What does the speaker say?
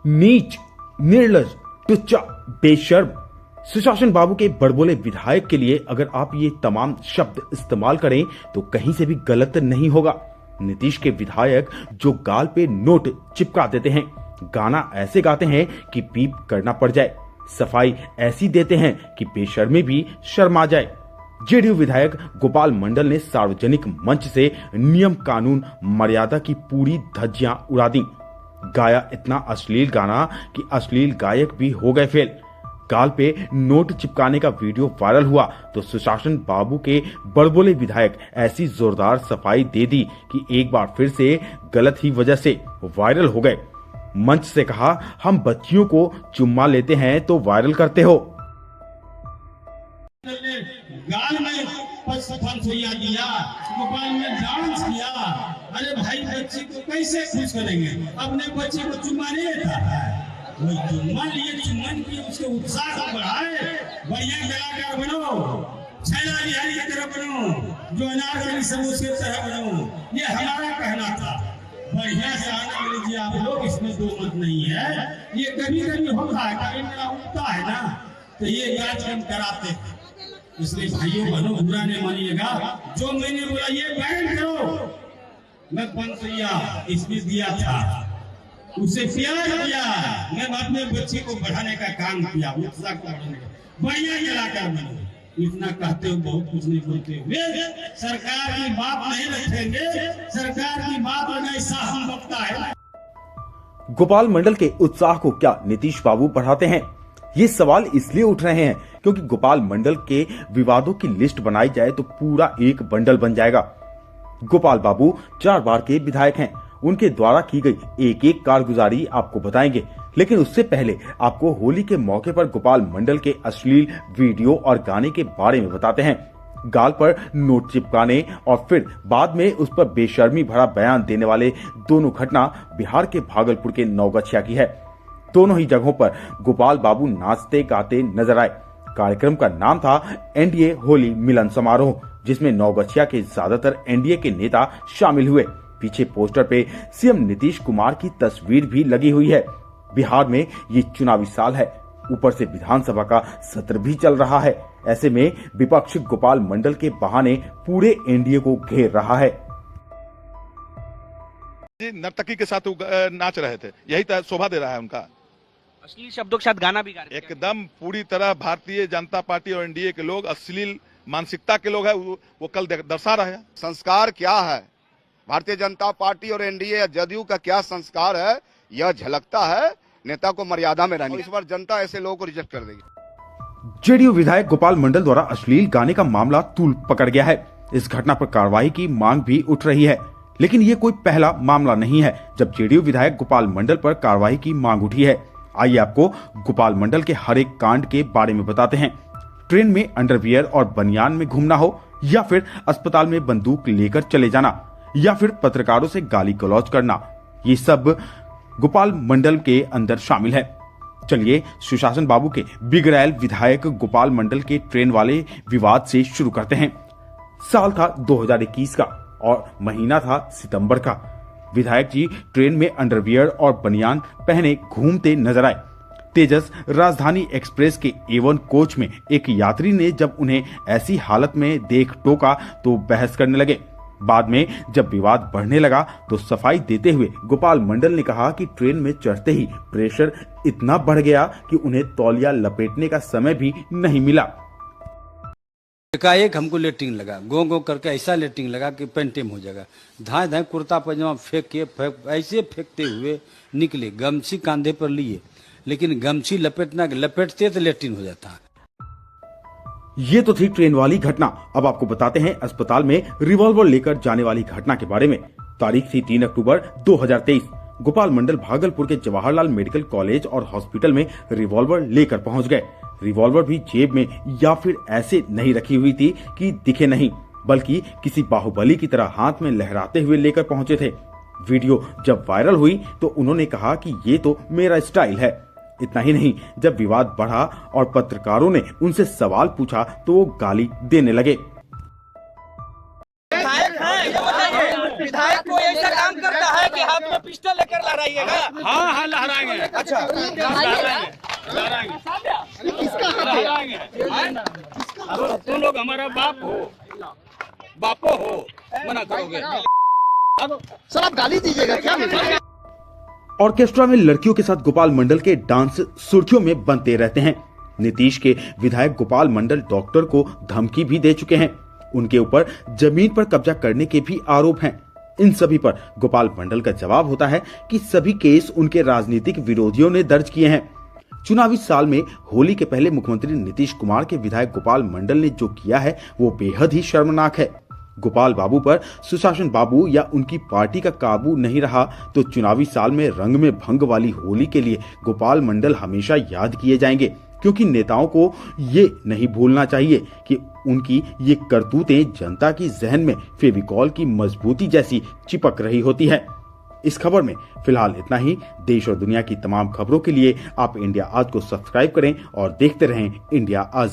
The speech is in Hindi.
नीच, निर्लज, टुच्चा, बेशर्म। सुशासन बाबू के बड़बोले विधायक के लिए अगर आप ये तमाम शब्द इस्तेमाल करें तो कहीं से भी गलत नहीं होगा। नीतीश के विधायक जो गाल पे नोट चिपका देते हैं, गाना ऐसे गाते हैं कि पीप करना पड़ जाए, सफाई ऐसी देते हैं कि बेशर्मी भी शर्मा जाए। जेडीयू विधायक गोपाल मंडल ने सार्वजनिक मंच से नियम कानून मर्यादा की पूरी धज्जियां उड़ा दी। गाया इतना अश्लील गाना कि अश्लील गायक भी हो गए फेल। गाल पे नोट चिपकाने का वीडियो वायरल हुआ तो सुशासन बाबू के बड़बोले विधायक ऐसी जोरदार सफाई दे दी कि एक बार फिर से गलत ही वजह से वायरल हो गए। मंच से कहा, हम बच्चियों को चुम्मा लेते हैं तो वायरल करते हो। गाल में फंसैया दिया, गोपाल में डांस किया। अरे भाई, बच्ची को कैसे खुश करेंगे? अपने बच्चे को चुम्मा नहीं देता है, वही चुम्मा लिए चुम्बन की उसके उत्साह को बढ़ाए। बढ़िया कलाकार बनो, छैला बिहारी की तरह बनो, जो अनारकली सब उसके तरह बनो, ये हमारा कहना था। बढ़िया से आनंद लीजिए आप लोग, इसमें दो मत नहीं है। ये कभी कभी होता है, कभी मेरा उठता है ना, तो ये कार्यक्रम कराते हैं। इसलिए भाइयों बहनों, बुरा नहीं मानिएगा। जो मैंने बोला ये बैन करो, मैं 500 इसमें दिया था, उसे प्यार किया। मैं अपने बच्चे को बढ़ाने का काम किया, उत्साह को बढ़ाने का। बढ़िया कलाकार बनो, इतना कहते हो, बहुत कुछ नहीं बोलते हुए सरकार की बात नहीं रखेंगे। सरकार की बात में ऐसा हम बकता है। गोपाल मंडल के उत्साह को क्या नीतीश बाबू बढ़ाते हैं? ये सवाल इसलिए उठ रहे हैं क्योंकि गोपाल मंडल के विवादों की लिस्ट बनाई जाए तो पूरा एक बंडल बन जाएगा। गोपाल बाबू 4 बार के विधायक हैं। उनके द्वारा की गई एक एक कारगुजारी आपको बताएंगे, लेकिन उससे पहले आपको होली के मौके पर गोपाल मंडल के अश्लील वीडियो और गाने के बारे में बताते हैं। गाल पर नोट चिपकाने और फिर बाद में उस पर बेशर्मी भरा बयान देने वाले दोनों घटना बिहार के भागलपुर के नौगछिया की है। दोनों ही जगहों पर गोपाल बाबू नाचते गाते नजर आए। कार्यक्रम का नाम था एनडीए होली मिलन समारोह, जिसमें नौगछिया के ज्यादातर एनडीए के नेता शामिल हुए। पीछे पोस्टर पे सीएम नीतीश कुमार की तस्वीर भी लगी हुई है। बिहार में ये चुनावी साल है, ऊपर से विधानसभा का सत्र भी चल रहा है। ऐसे में विपक्ष गोपाल मंडल के बहाने पूरे एनडीए को घेर रहा है। नर्तकी के साथ नाच रहे थे, यही तो शोभा दे रहा है उनका। अश्लील शब्दों के साथ गाना भी गा रहे थे। एकदम पूरी तरह भारतीय जनता पार्टी और एनडीए के लोग अश्लील मानसिकता के लोग हैं, वो कल दर्शा रहे हैं। संस्कार क्या है, भारतीय जनता पार्टी और एनडीए या जदयू का क्या संस्कार है, यह झलकता है। नेता को मर्यादा में रहना। इस बार जनता ऐसे लोगों को रिजेक्ट कर देगी। जेडीयू विधायक गोपाल मंडल द्वारा अश्लील गाने का मामला तूल पकड़ गया है। इस घटना पर कार्रवाई की मांग भी उठ रही है, लेकिन ये कोई पहला मामला नहीं है जब जेडीयू विधायक गोपाल मंडल पर कार्रवाई की मांग उठी है। आइए आपको गोपाल मंडल के हर एक कांड के बारे में बताते हैं। ट्रेन में अंडरवियर और बनियान में घूमना हो, या फिर अस्पताल में बंदूक लेकर चले जाना, या फिर पत्रकारों से गाली गलौज करना, ये सब गोपाल मंडल के अंदर शामिल है। चलिए सुशासन बाबू के बिगड़ैल विधायक गोपाल मंडल के ट्रेन वाले विवाद से शुरू करते हैं। साल था 2021 का और महीना था सितंबर का। विधायक जी ट्रेन में अंडरवियर और बनियान पहने घूमते नजर आए। तेजस राजधानी एक्सप्रेस के A1 कोच में एक यात्री ने जब उन्हें ऐसी हालत में देख टोका तो बहस करने लगे। बाद में जब विवाद बढ़ने लगा तो सफाई देते हुए गोपाल मंडल ने कहा कि ट्रेन में चढ़ते ही प्रेशर इतना बढ़ गया कि उन्हें तौलिया लपेटने का समय भी नहीं मिला। एकाएक हमको लेटरिंग लगा, गो करके ऐसा लेटरिंग लगा कि पेंटिंग हो जाएगा। धाए धाए कुर्ता पजामा ऐसे फेंकते हुए निकले। गमछी कांधे पर लिए, लेकिन गमछी लपेटते तो लेटरिंग हो जाता। ये तो थी ट्रेन वाली घटना। अब आपको बताते हैं अस्पताल में रिवॉल्वर लेकर जाने वाली घटना के बारे में। तारीख थी 3 अक्टूबर 2023। गोपाल मंडल भागलपुर के जवाहरलाल मेडिकल कॉलेज और हॉस्पिटल में रिवॉल्वर लेकर पहुंच गए। रिवॉल्वर भी जेब में या फिर ऐसे नहीं रखी हुई थी कि दिखे नहीं, बल्कि किसी बाहुबली की तरह हाथ में लहराते हुए लेकर पहुंचे थे। वीडियो जब वायरल हुई तो उन्होंने कहा कि ये तो मेरा स्टाइल है। इतना ही नहीं, जब विवाद बढ़ा और पत्रकारों ने उनसे सवाल पूछा तो वो गाली देने लगे। विधायक को ऐसा काम करता है कि हाथ में पिस्टल लेकर लहराइएगा। हाँ लहराएंगे। तुम लोग हमारा बाप हो, बापो हो, मना करोगे? सर आप गाली दीजिएगा क्या मुझे? ऑर्केस्ट्रा में लड़कियों के साथ गोपाल मंडल के डांस सुर्खियों में बनते रहते हैं। नीतीश के विधायक गोपाल मंडल डॉक्टर को धमकी भी दे चुके हैं। उनके ऊपर जमीन पर कब्जा करने के भी आरोप हैं। इन सभी पर गोपाल मंडल का जवाब होता है कि सभी केस उनके राजनीतिक विरोधियों ने दर्ज किए हैं। चुनावी साल में होली के पहले मुख्यमंत्री नीतीश कुमार के विधायक गोपाल मंडल ने जो किया है वो बेहद ही शर्मनाक है। गोपाल बाबू पर सुशासन बाबू या उनकी पार्टी का काबू नहीं रहा तो चुनावी साल में रंग में भंग वाली होली के लिए गोपाल मंडल हमेशा याद किए जाएंगे, क्योंकि नेताओं को ये नहीं भूलना चाहिए कि उनकी ये करतूतें जनता की जहन में फेविकॉल की मजबूती जैसी चिपक रही होती है। इस खबर में फिलहाल इतना ही। देश और दुनिया की तमाम खबरों के लिए आप इंडिया आज को सब्सक्राइब करें और देखते रहें इंडिया आज।